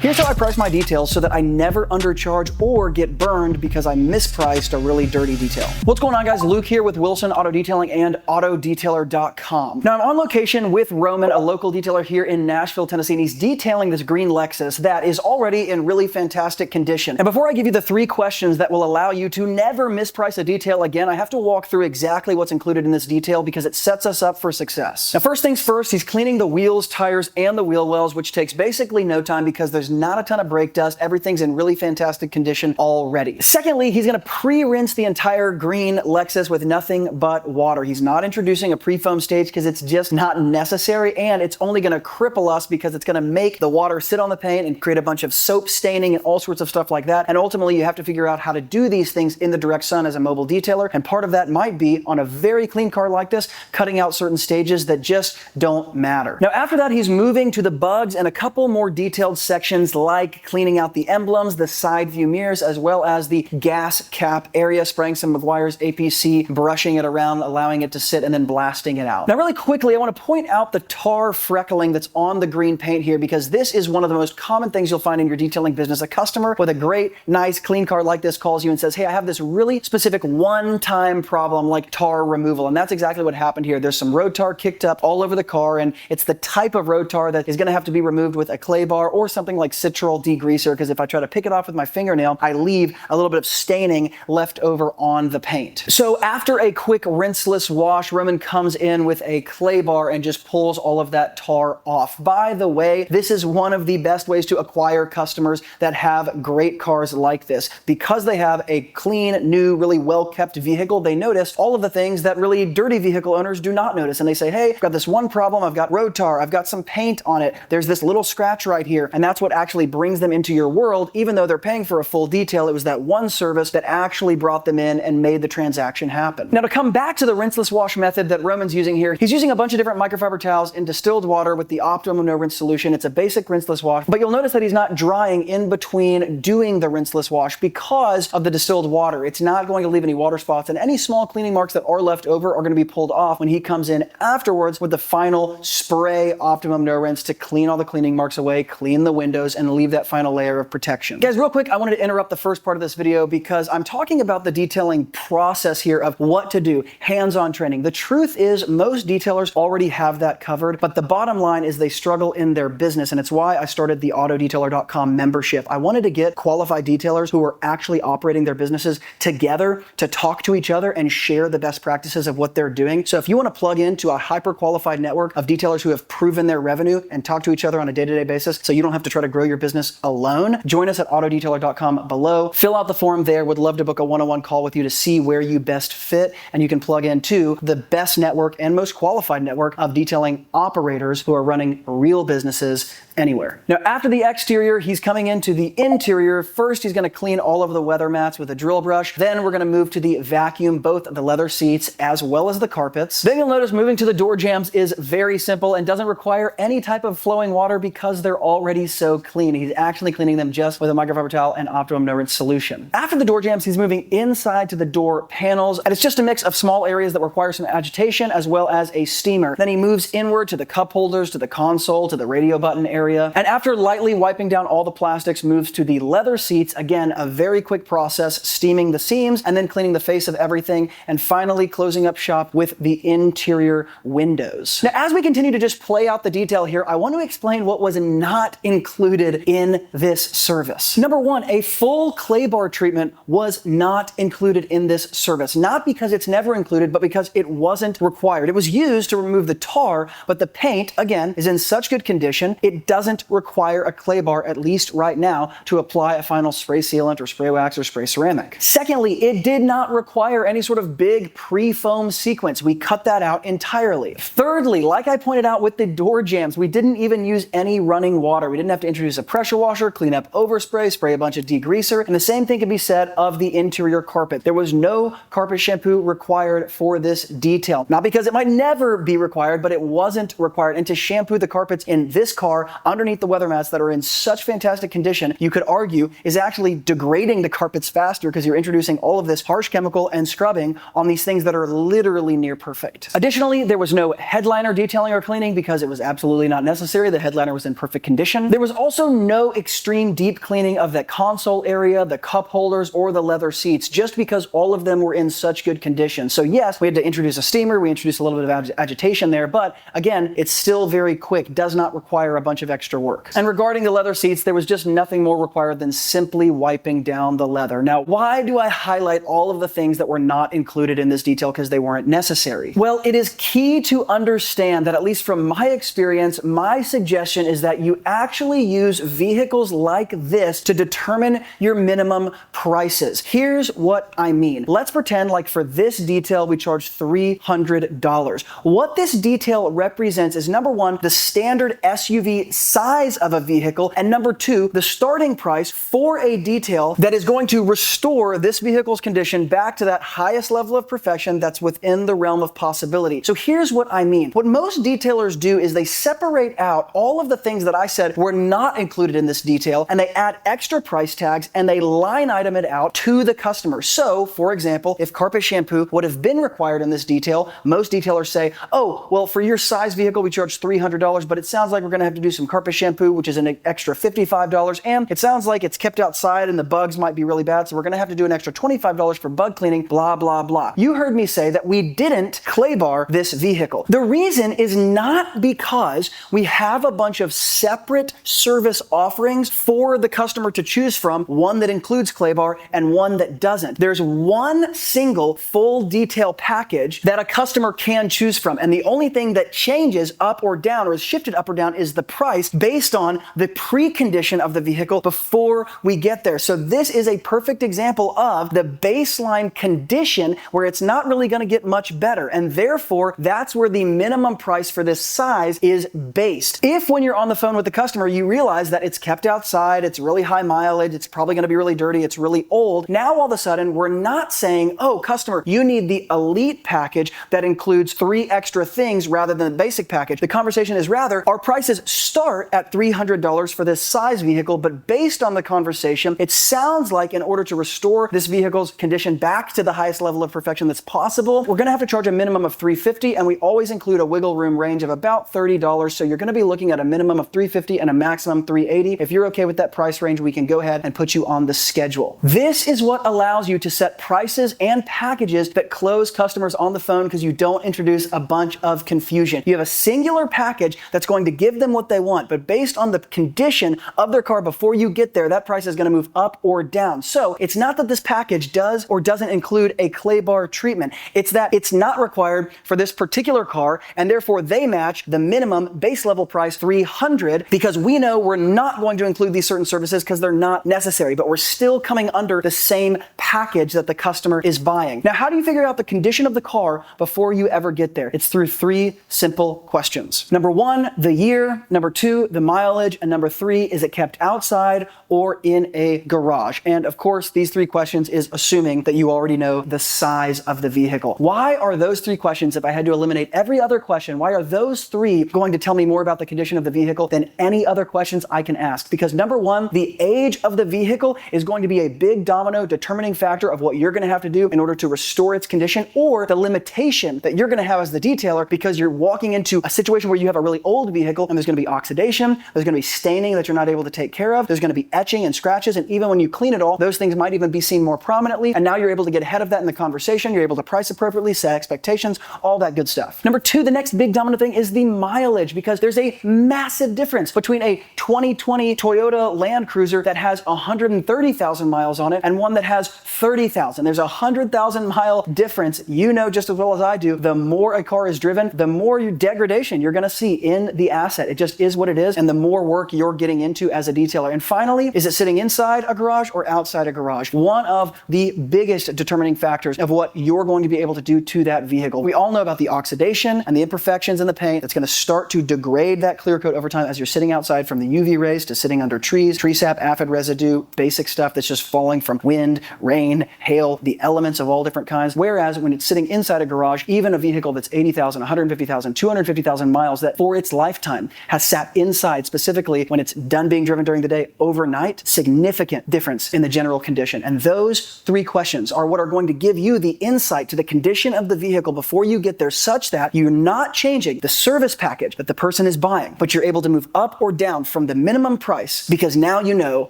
Here's how I price my details so that I never undercharge or get burned because I mispriced a really dirty detail. What's going on, guys? Luke here with Wilson Auto Detailing and Autodetailer.com. Now I'm on location with Roman, a local detailer here in Nashville, Tennessee, and he's detailing this green Lexus that is already in really fantastic condition. And before I give you the 3 questions that will allow you to never misprice a detail again, I have to walk through exactly what's included in this detail because it sets us up for success. Now, first things first, he's cleaning the wheels, tires, and the wheel wells, which takes basically no time because there's not a ton of brake dust. Everything's in really fantastic condition already. Secondly, he's going to pre-rinse the entire green Lexus with nothing but water. He's not introducing a pre-foam stage because it's just not necessary, and it's only going to cripple us because it's going to make the water sit on the paint and create a bunch of soap staining and all sorts of stuff like that. And ultimately, you have to figure out how to do these things in the direct sun as a mobile detailer, and part of that might be on a very clean car like this, cutting out certain stages that just don't matter. Now, after that, he's moving to the bugs and a couple more detailed sections like cleaning out the emblems, the side view mirrors, as well as the gas cap area, spraying some Meguiar's APC, brushing it around, allowing it to sit, and then blasting it out. Now, really quickly, I want to point out the tar freckling that's on the green paint here because this is one of the most common things you'll find in your detailing business. A customer with a great, nice, clean car like this calls you and says, hey, I have this really specific one-time problem like tar removal, and that's exactly what happened here. There's some road tar kicked up all over the car, and it's the type of road tar that is going to have to be removed with a clay bar or something like Citral degreaser, because if I try to pick it off with my fingernail, I leave a little bit of staining left over on the paint. So after a quick rinseless wash, Roman comes in with a clay bar and just pulls all of that tar off. By the way, this is one of the best ways to acquire customers that have great cars like this. Because they have a clean, new, really well-kept vehicle, they notice all of the things that really dirty vehicle owners do not notice. And they say, hey, I've got this one problem, I've got road tar, I've got some paint on it, there's this little scratch right here, and that's what actually brings them into your world. Even though they're paying for a full detail, it was that one service that actually brought them in and made the transaction happen. Now, to come back to the rinseless wash method that Roman's using here, he's using a bunch of different microfiber towels in distilled water with the Optimum No Rinse solution. It's a basic rinseless wash, but you'll notice that he's not drying in between doing the rinseless wash because of the distilled water. It's not going to leave any water spots, and any small cleaning marks that are left over are going to be pulled off when he comes in afterwards with the final spray Optimum No Rinse to clean all the cleaning marks away, clean the windows, and leave that final layer of protection. Guys, real quick, I wanted to interrupt the first part of this video because I'm talking about the detailing process here of what to do, hands-on training. The truth is most detailers already have that covered, but the bottom line is they struggle in their business, and it's why I started the Autodetailer.com membership. I wanted to get qualified detailers who are actually operating their businesses together to talk to each other and share the best practices of what they're doing. So if you want to plug into a hyper-qualified network of detailers who have proven their revenue and talk to each other on a day-to-day basis so you don't have to try to grow your business alone, join us at Autodetailer.com below. Fill out the form there. Would love to book a one-on-one call with you to see where you best fit, and you can plug into the best network and most qualified network of detailing operators who are running real businesses anywhere. Now, after the exterior, he's coming into the interior. First, he's going to clean all of the weather mats with a drill brush. Then we're going to move to the vacuum, both the leather seats as well as the carpets. Then you'll notice moving to the door jambs is very simple and doesn't require any type of flowing water because they're already so clean. He's actually cleaning them just with a microfiber towel and Optimum No Rinse solution. After the door jambs, he's moving inside to the door panels, and it's just a mix of small areas that require some agitation as well as a steamer. Then he moves inward to the cup holders, to the console, to the radio button area. And after lightly wiping down all the plastics, moves to the leather seats. Again, a very quick process, steaming the seams and then cleaning the face of everything, and finally closing up shop with the interior windows. Now, as we continue to just play out the detail here, I want to explain what was not included in this service. Number one, a full clay bar treatment was not included in this service. Not because it's never included, but because it wasn't required. It was used to remove the tar, but the paint, again, is in such good condition, it doesn't require a clay bar, at least right now, to apply a final spray sealant or spray wax or spray ceramic. Secondly, it did not require any sort of big pre-foam sequence. We cut that out entirely. Thirdly, like I pointed out with the door jambs, we didn't even use any running water. We didn't have to introduce a pressure washer, clean up overspray, spray a bunch of degreaser, and the same thing can be said of the interior carpet. There was no carpet shampoo required for this detail. Not because it might never be required, but it wasn't required. And to shampoo the carpets in this car underneath the weather mats that are in such fantastic condition, you could argue is actually degrading the carpets faster because you're introducing all of this harsh chemical and scrubbing on these things that are literally near perfect. Additionally, there was no headliner detailing or cleaning because it was absolutely not necessary. The headliner was in perfect condition. There was also also no extreme deep cleaning of the console area, the cup holders, or the leather seats, just because all of them were in such good condition. So yes, we had to introduce a steamer, we introduced a little bit of agitation there, but again, it's still very quick, does not require a bunch of extra work. And regarding the leather seats, there was just nothing more required than simply wiping down the leather. Now, why do I highlight all of the things that were not included in this detail? Because they weren't necessary. Well, it is key to understand that, at least from my experience, my suggestion is that you actually use vehicles like this to determine your minimum prices. Here's what I mean. Let's pretend like for this detail, we charge $300. What this detail represents is, number one, the standard SUV size of a vehicle, and number two, the starting price for a detail that is going to restore this vehicle's condition back to that highest level of perfection that's within the realm of possibility. So here's what I mean. What most detailers do is they separate out all of the things that I said were not included in this detail, and they add extra price tags and they line item it out to the customer. So, for example, if carpet shampoo would have been required in this detail, most detailers say, oh, well, for your size vehicle, we charge $300, but it sounds like we're going to have to do some carpet shampoo, which is an extra $55, and it sounds like it's kept outside and the bugs might be really bad, so we're going to have to do an extra $25 for bug cleaning, blah, blah, blah. You heard me say that we didn't clay bar this vehicle. The reason is not because we have a bunch of separate service offerings for the customer to choose from, one that includes clay bar and one that doesn't. There's one single full detail package that a customer can choose from, and the only thing that changes up or down or is shifted up or down is the price based on the precondition of the vehicle before we get there. So this is a perfect example of the baseline condition where it's not really going to get much better, and therefore that's where the minimum price for this size is based. If when you're on the phone with the customer you realize that it's kept outside, it's really high mileage, it's probably going to be really dirty, it's really old, now all of a sudden we're not saying, oh, customer, you need the elite package that includes 3 extra things rather than the basic package. The conversation is rather, our prices start at $300 for this size vehicle, but based on the conversation, it sounds like in order to restore this vehicle's condition back to the highest level of perfection that's possible, we're going to have to charge a minimum of $350, and we always include a wiggle room range of about $30, so you're going to be looking at a minimum of $350 and a maximum $380. If you're okay with that price range, we can go ahead and put you on the schedule. This is what allows you to set prices and packages that close customers on the phone because you don't introduce a bunch of confusion. You have a singular package that's going to give them what they want, but based on the condition of their car before you get there, that price is going to move up or down. So it's not that this package does or doesn't include a clay bar treatment. It's that it's not required for this particular car, and therefore they match the minimum base level price $300 because we know we're not going to include these certain services because they're not necessary, but we're still coming under the same package that the customer is buying. Now, how do you figure out the condition of the car before you ever get there? It's through 3 simple questions. Number 1, the year. Number 2, the mileage. And number 3, is it kept outside or in a garage? And of course, these 3 questions is assuming that you already know the size of the vehicle. Why are those 3 questions, if I had to eliminate every other question, why are those 3 going to tell me more about the condition of the vehicle than any other questions I can ask? Because number 1, the age of the vehicle is going to be a big domino determining factor of what you're going to have to do in order to restore its condition, or the limitation that you're going to have as the detailer because you're walking into a situation where you have a really old vehicle and there's going to be oxidation, there's going to be staining that you're not able to take care of, there's going to be etching and scratches, and even when you clean it all, those things might even be seen more prominently, and now you're able to get ahead of that in the conversation, you're able to price appropriately, set expectations, all that good stuff. Number 2, the next big dominant thing is the mileage, because there's a massive difference between a 2020 Toyota Land Cruiser that has 130,000 miles on it and one that has 30,000. There's a 100,000 mile difference. You know just as well as I do, the more a car is driven, the more degradation you're going to see in the asset. It just is what it is, and the more work you're getting into as a detailer. And finally, is it sitting inside a garage or outside a garage? One of the biggest determining factors of what you're going to be able to do to that vehicle. We all know about the oxidation and the imperfections in the paint that's going to start to degrade that clear coat over time as you're sitting outside, from the UV rays to sitting under trees, tree sap, aphid residue, basic stuff that's just falling from wind, rain, hail, the elements of all different kinds. Whereas when it's sitting inside a garage, even a vehicle that's 80,000, 150,000, 250,000 miles that for its lifetime has sat inside, specifically when it's done being driven during the day overnight, significant difference in the general condition. And those 3 questions are what are going to give you the insight to the condition of the vehicle before you get there, such that you're not changing the service package that the person is buying, but you're able to move up or down from from the minimum price, because now you know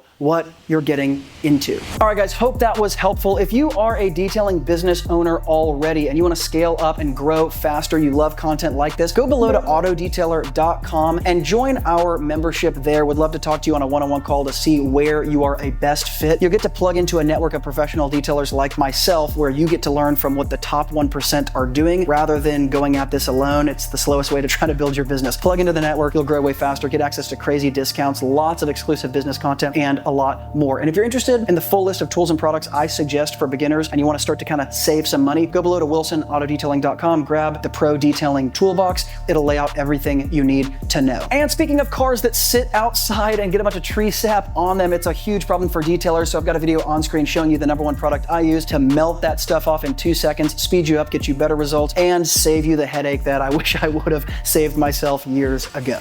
what you're getting into. All right, guys, hope that was helpful. If you are a detailing business owner already and you want to scale up and grow faster, you love content like this, go below to autodetailer.com and join our membership there. Would love to talk to you on a one-on-one call to see where you are a best fit. You'll get to plug into a network of professional detailers like myself, where you get to learn from what the top 1% are doing rather than going at this alone. It's the slowest way to try to build your business. Plug into the network, you'll grow way faster, get access to crazy discounts, lots of exclusive business content, and a lot more. And if you're interested in the full list of tools and products I suggest for beginners and you want to start to kind of save some money, go below to wilsonautodetailing.com, grab the Pro Detailing Toolbox. It'll lay out everything you need to know. And speaking of cars that sit outside and get a bunch of tree sap on them, it's a huge problem for detailers. So I've got a video on screen showing you the #1 product I use to melt that stuff off in 2 seconds, speed you up, get you better results, and save you the headache that I wish I would have saved myself years ago.